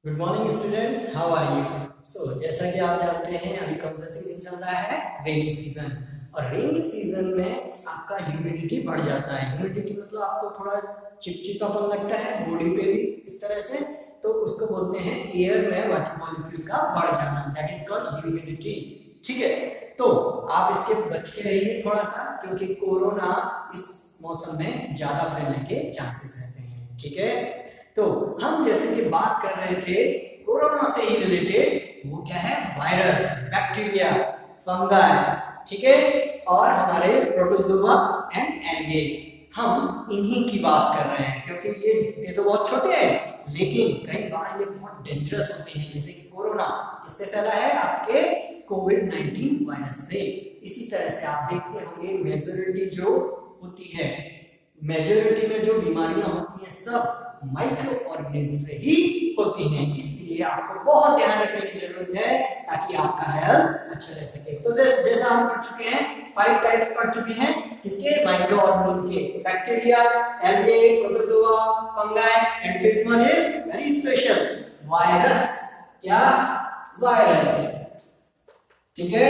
Good morning student, how are you. जैसा कि आप जानते हैं अभी कौन सा सीजन चल रहा है, रेनी सीजन। और रेनी सीजन में आपका ह्यूमिडिटी बढ़ जाता है। ह्यूमिडिटी मतलब आपको थोड़ा चिपचिपापन लगता है बॉडी पे भी इस तरह से, तो उसको बोलते हैं एयर में वाटर मॉलिक्यूल का बढ़ जाना, दैट इज कॉल्ड ह्यूमिडिटी। ठीक है, तो आप इसके बच के रहिए थोड़ा सा, क्योंकि कोरोना इस मौसम में ज्यादा फैलने के चांसेस रहते हैं। ठीक है, तो हम जैसे कि बात कर रहे थे कोरोना से ही रिलेटेड, वो क्या है, वायरस, बैक्टीरिया, फंगाई, ठीक है, और हमारे प्रोटोजोआ एंड एल्गे। हम इन्हीं की बात कर रहे हैं क्योंकि ये तो बहुत छोटे हैं, लेकिन कई बार ये बहुत डेंजरस होते हैं। जैसे कि कोरोना इससे फैला है आपके कोविड-19 वायरस से। इसी तरह से आप देखते होंगे मेजॉरिटी जो होती है, मेजॉरिटी में जो बीमारियां होती हैं सब माइक्रो ऑर्गेनिज्म से ही होती हैं। इसलिए आपको बहुत ध्यान रखने की जरूरत है ताकि आपका हेल्थ अच्छा रह सके। तो जैसा हम पढ़ चुके हैं, 5 टाइप्स पढ़ चुके हैं किसके, माइक्रो ऑर्गेनिज्म के, bacteria, algae, protozoa, fungi, and fifth one is very special, virus. क्या, वायरस। ठीक है,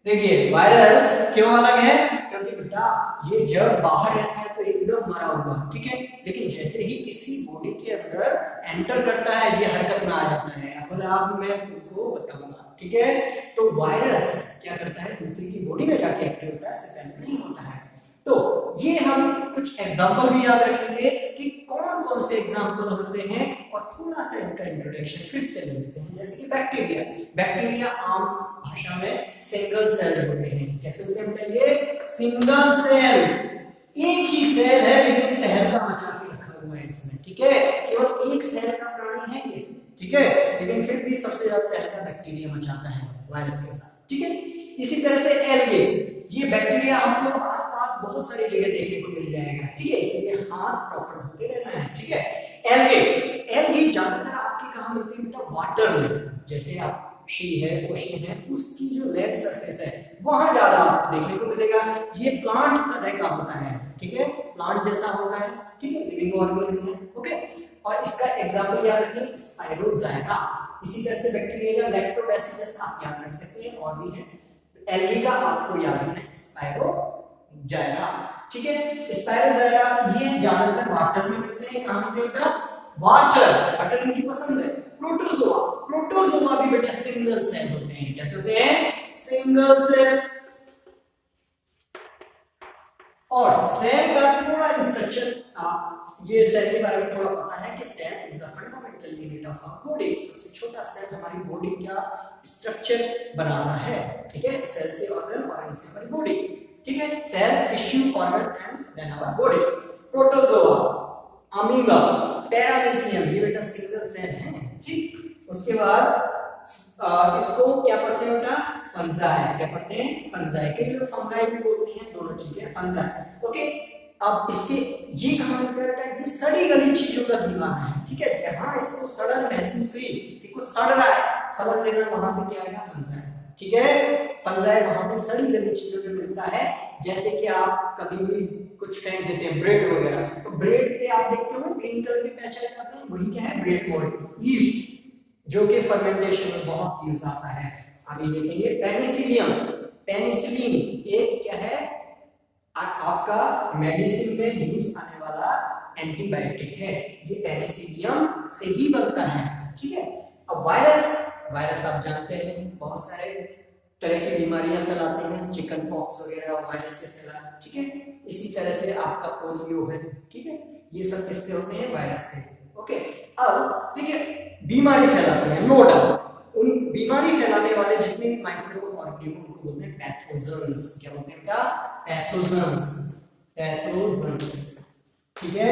देखिए वायरस क्यों अलग है, क्योंकि बेटा ये जब बाहर रहता है तो एकदम मरा हुआ, ठीक है, लेकिन जैसे ही किसी बॉडी के अंदर एंटर करता है ये हरकत में आ जाता है। अब मैं तुमको बताऊंगा, ठीक है। तो वायरस क्या करता है, दूसरे की बॉडी में जाके एक्टिव होता है, सेकंड नहीं होता है। तो ये हम कुछ एग्जांपल भी याद रखेंगे कि कौन कौन से एग्जांपल होते हैं, और थोड़ा सा इनका इंट्रोडक्शन फिर से लेते हैं। जैसे कि बैक्टीरिया, बैक्टीरिया आम भाषा में सिंगल सेल होते हैं। कैसे होते हैं बताइए, सिंगल सेल, एक ही सेल है लेकिन तहलका मचा के रखा हुआ है इसमें, ठीक है, केवल एक सेल का प्राणी है ये, ठीक है, लेकिन फिर भी सबसे ज्यादा तहलका बैक्टीरिया मचाता है वायरस के साथ, ठीक है। इसी तरह से एल्गे, ये बैक्टीरिया आपको आसपास बहुत सारी जगह देखने को मिल जाएगा, ठीक है, इसलिए हाथ प्रॉपर धोते रहना है, ठीक है। एल्गे, एल्गे ज्यादातर आपके कहां मिलते हैं बेटा, वाटर में, जैसे आप शी है, ओशन है, उसकी जो लैंड सरफेस है वहां ज्यादा आपको देखने को मिलेगा। ये प्लांट तरह का होता है, ठीक है, प्लांट जैसा होता है, ठीक है, लिविंग ऑर्गेनिज्म है, ओके। और इसका एग्जांपल याद रखिए, स्पाइरोजाइटा। इसी तरह से बैक्टीरिया का लैक्टोबैसिलस आप याद रख सकते हैं, और भी है। एल्गी का आपको याद रखना है स्पाइरोजाइटा, ठीक है। स्पाइरोजाइटा ये ज्यादातर वाटर में मिलते हैं, कहां मिलते हैं, वाटर, वाटर इनकी पसंद है। प्रोटोजोआ, प्रोटोजोआ भी बेटा सिंगल सेल होते हैं। कैसे होते हैं, सिंगल सेल। और सेल का थोड़ा इंस्ट्रक्शन, ये सेल के बारे में थोड़ा पता है कि cell is the fundamental unit of our body. सबसे छोटा सेल हमारी बॉडी का स्ट्रक्चर बनाना है, ठीक है, सेल से ऑर्गन, ऑर्गन से हमारी बॉडी, ठीक है, cell, tissue, organ and then our body. Protozoa, amoeba, paramecium, ये बेटा सिंगल सेल है, ठीक। उसके बाद इसको क्या पढ़ते हैं बेटा, फंजाई, क्या पढ़ते हैं, फंजाई, कई लोग फंगाई भी बोलते हैं, दोनों ठीक है, फंजाई, ओके। अब इसके ये कहां मिलता है बेटा, ये सड़ी गली चीजों का दीवाना है, ठीक है, जहां इसको सड़न महसूस हुई कि कुछ सड़ रहा है, समझ लेना वहां पे क्या आएगा, फंजाई, ठीक है। फंजाई वहां पे सड़ी गली चीजों में मिलता है। जैसे कि आप कभी भी कुछ फेंक देते हैं, ब्रेड वगैरह, तो ब्रेड पे आप देखते हो ग्रीन कलर के पैच आ जाते हैं, वही क्या है, ब्रेड मोल्ड, ईस्ट, जो कि फर्मेंटेशन में बहुत यूज आता है। आगे देखेंगे पेनिसिलियम, पेनिसिलिन एक क्या है, आपका मेडिसिन में यूज आने वाला एंटीबायोटिक है, ये पेनिसिलियम से ही बनता है, ठीक है। अब वायरस, वायरस आप जानते हैं बहुत सारे तरह की बीमारियां फैलाते हैं, चिकन पॉक्स वगैरह वायरस से फैला, ठीक है। इसी तरह से आपका पोलियो है, ठीक है, ये सब किससे होते हैं, वायरस से, ओके। अब ठीक है, बीमारी फैलाते हैं, नो डाउट, उन बीमारी फैलाने वाले जितने भी माइक्रो ऑर्गेनिज्म उनको बोलते हैं पैथोजेंस। क्या बोलते हैं बेटा, पैथोजेंस, पैथोजेंस, ठीक है।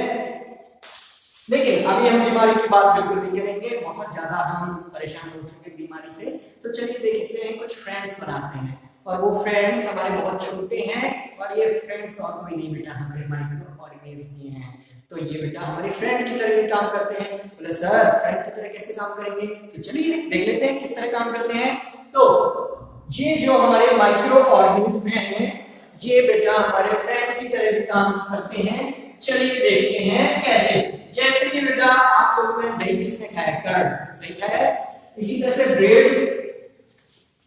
लेकिन अभी हम बीमारी की बात बिल्कुल नहीं करेंगे, बहुत ज्यादा हम परेशान हो चुके हैं बीमारी से। तो चलिए देखते हैं, कुछ फ्रेंड्स बनाते हैं, और वो फ्रेंड्स हमारे बहुत छोटे हैं, और ये फ्रेंड्स और कोई नहीं बेटा, हमारे माइक्रो ऑर्गेनिज्म हैं। तो ये बेटा हमारे फ्रेंड की तरह भी काम करते हैं। बोले सर फ्रेंड की तरह कैसे काम करेंगे, तो चलिए देख लेते हैं किस तरह काम करते हैं। तो ये जो हमारे माइक्रो ऑर्गेनिज्म हैं, ये बेटा हमारे फ्रेंड की तरह भी काम करते हैं। चलिए देखते हैं कैसे। जैसे कि बेटा बेटा आप लोगों ने दही किसने खाया? कर्ड, सही खाया। इसी तरह से ब्रेड,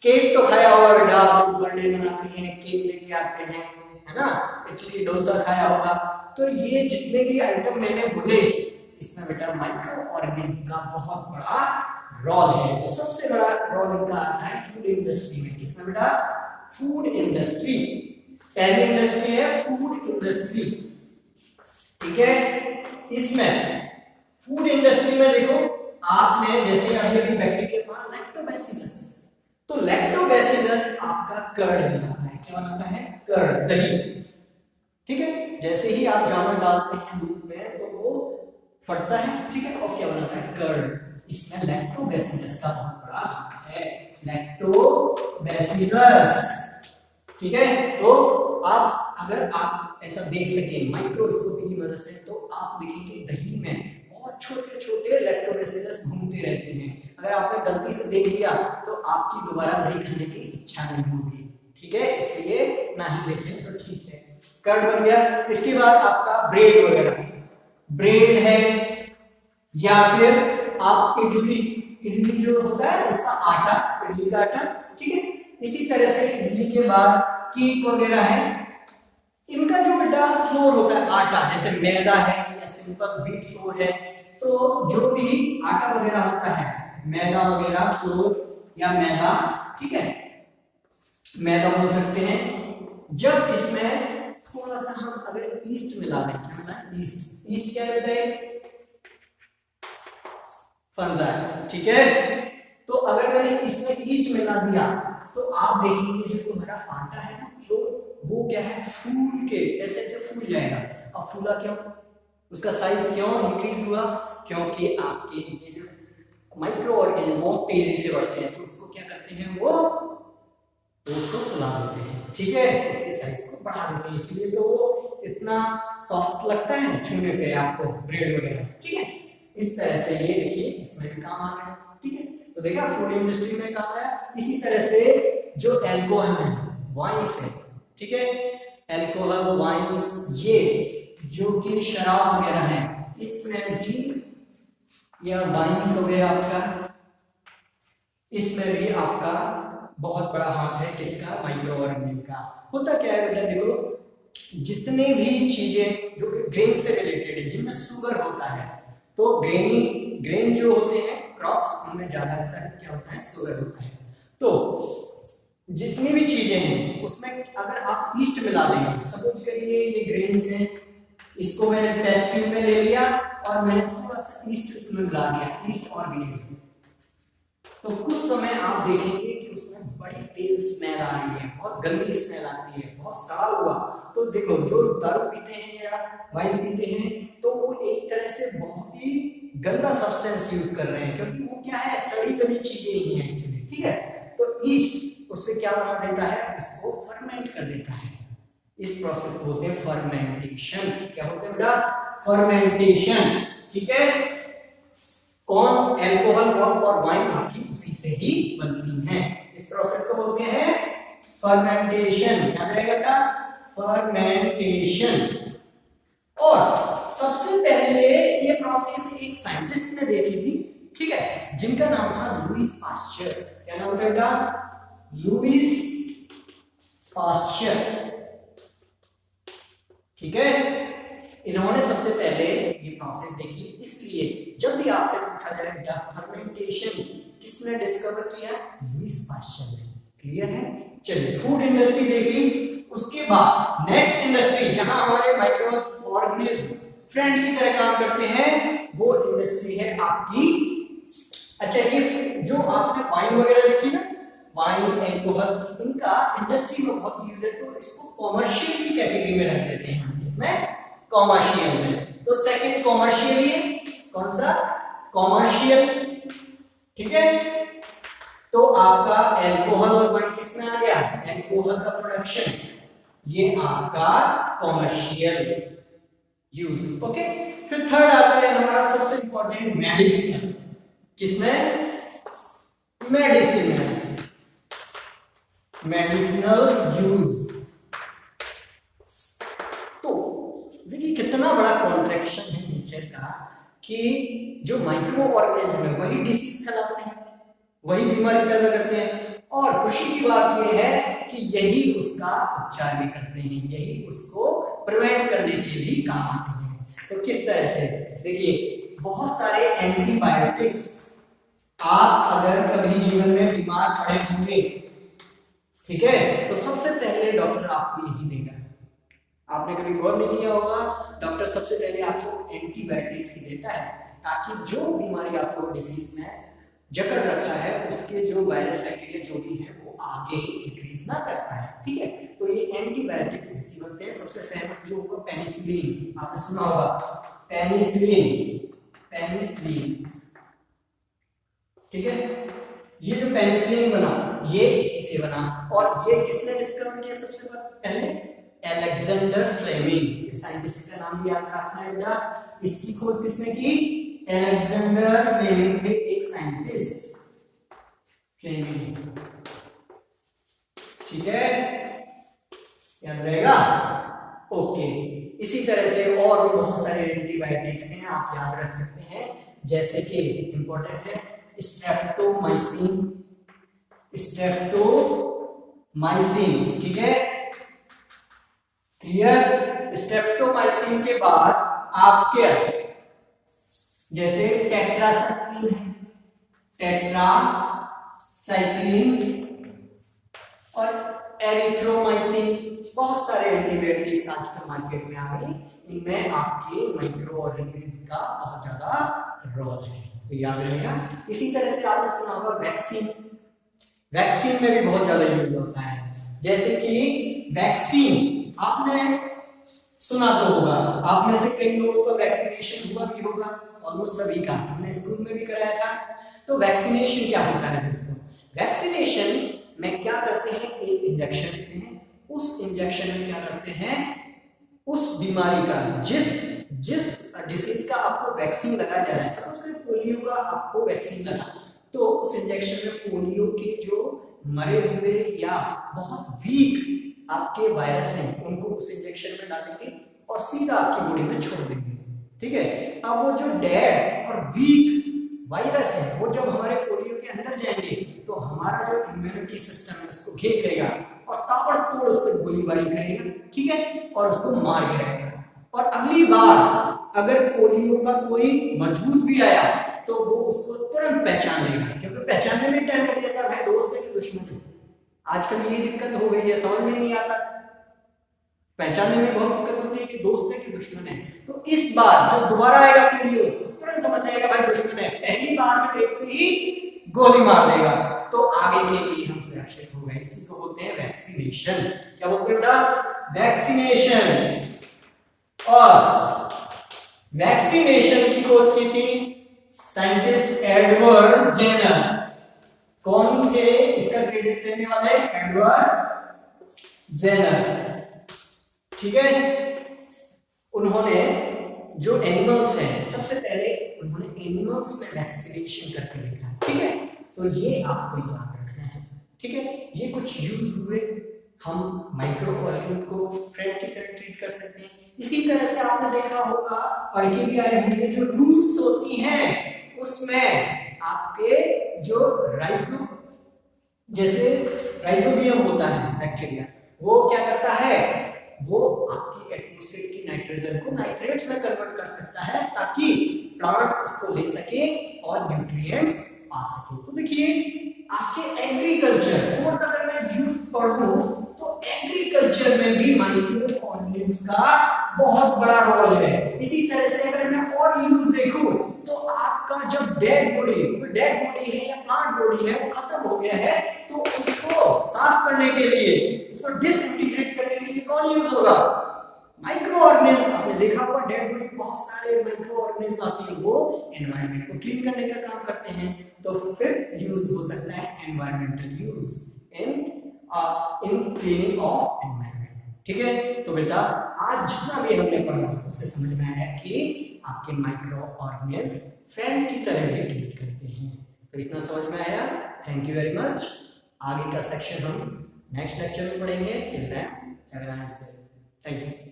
केक तो खाया होगा बेटा, आप बर्थडे मनाते हैं, केक लेके आते हैं, है ना, इडली डोसा खाया होगा। तो ये जितने भी आइटम मैंने बोले इसमें बेटा माइक्रो ऑर्गेनिज्म का बहुत बड़ा रोल है। तो सबसे बड़ा रोल इनका आता है फूड इंडस्ट्री में। किसमें बेटा? Food industry. पहली इंडस्ट्री है फूड इंडस्ट्री, ठीक है। इसमें फूड इंडस्ट्री में देखो आपने जैसे अभी बैक्टीरिया पढ़ा लैक्टोबैसिलस, तो लैक्टोबैसिलस आपका कर्ड बनाता है। क्या बनाता है? कर्ड, दही, ठीक है। जैसे ही आप जामुन डालते हैं दूध में तो वो फटता है, ठीक है, और क्या बनाता है? कर्ड। इसमें लैक्टोबैसिलस का बहुत बड़ा हाथ है, लैक्टोबैसिलस, ठीक है। तो आप अगर आप ऐसा देख सके माइक्रोस्कोपी की मदद से तो आप देखेंगे दही में बहुत छोटे छोटे लैक्टोबैसिलस घूमते रहते हैं। अगर आपने गलती से देख लिया तो आपकी दोबारा दही खाने की इच्छा नहीं होगी, ठीक है, इसलिए ना ही देखें तो ठीक है। कर्ड बन गया। इसके बाद आपका ब्रेड वगैरह, ब्रेड है या फिर आप इडली, इडली जो होता है उसका आटा, इडली का आटा, ठीक है। इसी तरह से इडली के बाद केक वगैरह है, इनका जो बेटा फ्लोर होता है आटा, जैसे मैदा है या सिंपल व्हीट फ्लोर है, तो जो भी आटा वगैरह होता है, मैदा वगैरह फ्लोर या मैदा, ठीक है, मैदा बोल सकते हैं। जब इसमें थोड़ा सा हम अगर ईस्ट मिला दें, क्या मिला? ईस्ट। ईस्ट क्या है बेटा? फंजाई, ठीक है। तो अगर मैंने इसमें ईस्ट मिला दिया तो आप देखेंगे जो हमारा आटा है ना वो क्या है? फूल के ऐसे ऐसे फूल जाएगा। अब फूला क्यों? उसका साइज क्यों इंक्रीज हुआ? क्योंकि आपके ये जो माइक्रो ऑर्गेनिज्म बहुत तेजी से बढ़ते हैं, तो उसको क्या करते हैं? वो उसको फुला देते हैं, ठीक है, उसके साइज को बढ़ा देते हैं, इसलिए तो वो इतना सॉफ्ट लगता है छूने पे आपको ब्रेड वगैरह, ठीक है। इस तरह से ये देखिए इसमें भी काम आ रहा है, ठीक है। तो देखा फूड इंडस्ट्री में काम आया। इसी तरह से जो अल्कोहल है, वाइन्स है, ठीक है, अल्कोहल वाइन्स, ये जो कि शराब वगैरह है, इसमें भी या वाइन्स वगैरह आपका, इसमें भी आपका बहुत बड़ा हाथ है। किसका? माइक्रो ऑर्गेनिज्म का। होता क्या है बेटा, देखो जितने भी चीजें जो कि ग्रेन से रिलेटेड है, जिनमें शुगर होता है, तो ग्रेन जो होते हैं क्रॉप्स, उनमें ज्यादा होता है, क्या होता है? शुगर होता है। तो जितनी भी चीजें हैं उसमें अगर आप ईस्ट मिला देंगे, सपोज करिए ये ग्रेन्स है, इसको मैंने टेस्ट ट्यूब में ले लिया और मैंने थोड़ा सा ईस्ट इसमें मिला दिया, ईस्ट ऑर्गेनिज्म, तो कुछ समय आप देखेंगे कि उसमें बड़ी तेज स्मेल आ रही है, बहुत गंदी स्मेल आती है, बहुत सड़ा हुआ। तो देखो जो दारू पीते हैं या वाइन पीते हैं तो वो एक तरह से बहुत ही गंदा सब्सटेंस यूज कर रहे हैं, क्योंकि वो क्या है? सड़ी गली चीजें ही हैं एक्चुअली, ठीक है। तो ईस्ट उससे क्या बना देता है? उसको फर्मेंट कर देता है। इस प्रोसेस को बोलते हैं फर्मेंटेशन। क्या बोलते हैं बेटा? फर्मेंटेशन, ठीक है। कौन? अल्कोहल और वाइन आपकी उसी से ही बनती हैं। इस प्रोसेस को बोलते हैं फर्मेंटेशन। क्या रहेगा बेटा? फर्मेंटेशन। और सबसे पहले ये प्रोसेस एक साइंटिस्ट ने देखी थी, ठीक है, जिनका नाम था लुईस पाश्चर। क्या नाम था बेटा? लुईस पाश्चर, ठीक है। इन्होंने सबसे पहले ये प्रोसेस देखी। इसलिए जब भी आपसे पूछा जाए बेटा फर्मेंटेशन किसने डिस्कवर किया? लुईस पाश्चर ने। क्लियर है? चलिए फूड इंडस्ट्री देखी, उसके बाद नेक्स्ट इंडस्ट्री जहां हमारे माइक्रो ऑर्गेनिज्म फ्रेंड की तरह काम करते हैं, वो इंडस्ट्री है आपकी। अच्छा, ये जो आपने वाइन वगैरह देखी ना, वाइन, अल्कोहल, इनका इंडस्ट्री में बहुत यूज है, तो इसको कॉमर्शियल की कैटेगरी में रख देते हैं। इसमें कॉमर्शियल में, तो सेकंड कॉमर्शियल, ये कौन सा? कॉमर्शियल, ठीक है। तो आपका अल्कोहल और वाइन किसमें आ गया? अल्कोहल का प्रोडक्शन, ये आपका कॉमर्शियल यूज, ओके। फिर थर्ड आता है हमारा सबसे इंपॉर्टेंट मेडिसिन। किसमें? मेडिसिन में, मेडिसिनल यूज। तो देखिए कितना बड़ा कॉन्ट्रैक्शन है नेचर का कि जो माइक्रो ऑर्गेनिज्म है वही डिसीज फैलाते हैं, वही बीमारी पैदा करते हैं। और खुशी की बात यह है कि यही उसका उपचार भी करते हैं, यही उसको प्रिवेंट करने के लिए काम आते हैं। तो किस तरह से देखिए, बहुत सारे एंटीबायोटिक्स आप अगर कभी जीवन में बीमार पड़े होंगे, ठीक है, तो सबसे पहले डॉक्टर आपको यही देगा। आपने कभी गौर नहीं किया होगा, डॉक्टर सबसे पहले आपको एंटीबायोटिक्स ही देता है ताकि जो बीमारी आपको डिसीज में जकड़ रखा है उसके जो वायरस बैक्टीरिया जो भी है वो आगे इंक्रीज ना कर पाए, ठीक है। तो ये एंटीबायोटिक्स इसी बनते हैं। सबसे फेमस जो होगा पेनिसिलिन, आपने सुना होगा पेनिसिलिन, पेनिसिलिन, ठीक है। ये जो पेनिसिलिन बना ये इसी से बना, और ये किसने डिस्कवर किया सबसे पहले? Alexander Fleming. इस साइंटिस्ट का नाम भी याद रखना है बेटा। इसकी खोज किसने की? अलेक्जेंडर फ्लेमिंग थे, एक साइंटिस्ट, फ्लेमिंग, ठीक है, याद रहेगा। ओके, इसी तरह से और भी बहुत सारे एंटीबायोटिक्स हैं, आप याद रख सकते हैं, जैसे कि इंपॉर्टेंट है स्ट्रेप्टोमाइसिन, स्ट्रेप्टोमाइसिन, ठीक है, क्लियर। स्ट्रेप्टोमाइसिन के बाद आपके जैसे टेट्रासाइक्लिन, टेट्रासाइक्लिन और एरिथ्रोमाइसिन, बहुत सारे एंटीबायोटिक्स आजकल मार्केट में आ गए। इनमें आपके माइक्रो ऑर्गेनिज्म का बहुत ज्यादा रोल है, तो याद रहेगा। इसी तरह से आपने सुना होगा वैक्सीन, वैक्सीन में भी बहुत ज्यादा यूज होता है। जैसे कि वैक्सीन आपने सुना तो होगा, आप में से कई लोगों का वैक्सीनेशन हुआ भी होगा, ऑलमोस्ट सभी का, हमने स्कूल में भी कराया था। तो वैक्सीनेशन क्या होता है दोस्तों? वैक्सीनेशन में क्या करते हैं, एक इंजेक्शन देते हैं, उस इंजेक्शन में क्या करते हैं, उस बीमारी का जिस डिसीज का आपको वैक्सीन लगाया जा रहा है, सपोज करें पोलियो का आपको वैक्सीन लगा, तो उस इंजेक्शन में पोलियो के जो मरे हुए या बहुत वीक आपके वायरस हैं उनको उस इंजेक्शन में डालेंगे और सीधा आपकी बॉडी में छोड़ देंगे, ठीक है। अब वो जो डेड और वीक वायरस है वो जब हमारे पोलियो के अंदर जाएंगे तो हमारा जो इम्यूनिटी सिस्टम है उसको घेर लेगा और ताबड़तोड़ उस पर गोलीबारी करेगा, ठीक है, और उसको मार गिराएगा। और अगली बार अगर पोलियो का कोई मजबूत भी आया तो वो उसको तुरंत पहचान लेगा, क्योंकि पहचानने में टाइम लग जाता है, दोस्त है कि दुश्मन है। आजकल ये दिक्कत हो गई है, समझ में नहीं आता, पहचानने में बहुत दिक्कत होती है कि दोस्त है कि दुश्मन है। तो इस बार जब दोबारा आएगा पोलियो तो तुरंत समझ जाएगा भाई दुश्मन है, पहली बार में देखते ही गोली मार देगा, तो आगे के लिए हम सुरक्षित हो गए। इसी को बोलते हैं वैक्सीनेशन। क्या बोलते हैं बेटा? वैक्सीनेशन। और वैक्सीनेशन की खोज की थी साइंटिस्ट एडवर्ड जेनर। कौन थे इसका क्रेडिट लेने वाले? एडवर्ड जेनर, ठीक है। उन्होंने जो एनिमल्स हैं, सबसे पहले उन्होंने एनिमल्स में वैक्सीनेशन करके देखा, ठीक है। तो ये आपको याद रखना है, ठीक है। ये कुछ यूज हुए, हम माइक्रो ऑर्गेनिज्म को फ्रेंड की तरह ट्रीट कर सकते हैं। इसी तरह से आपने देखा होगा पढ़ के भी आए होंगे, जो रूट्स होती हैं उसमें आपके जो राइजोबियम होता है बैक्टीरिया, वो क्या करता है, वो आपकी एटमॉस्फेयर की नाइट्रोजन को नाइट्रेट्स में कन्वर्ट कर सकता है ताकि प्लांट्स उसको ले सके और न्यूट्रिएंट्स आ सके। तो देखिए आपके एग्रीकल्चर फोर्थ अगर मैं यूज पढ़ूं तो एग्रीकल्चर में भी माइक्रो ऑर्गेनिज्म का बहुत बड़ा रोल है। इसी तरह से अगर मैं और यूज देखूं तो आपका जब डेड बॉडी है या प्लांट बॉडी है वो खत्म हो गया है, तो उसको साफ करने के लिए, इसको डिसइंटीग्रेट करने के लिए कौन यूज होगा? Micro organism. आपने देखा होगा डेड बॉडी बहुत सारे माइक्रो ऑर्गेनिज्म आते हैं, वो एनवायरनमेंट को क्लीन करने का काम करते हैं, तो फिर यूज हो सकता है environmental use in cleaning of environment, ठीक है। तो बेटा आज जितना भी हमने पढ़ा उससे समझ में आया कि आपके माइक्रो ऑर्गेनिज्म फ्रेंड की तरह ही ट्रीट करते हैं। तो इतना समझ में आया, थैंक यू वेरी मच। आगे का सेक्शन हम नेक्स्ट लेक्चर में पढ़ेंगे। Till then have a nice day, thank you.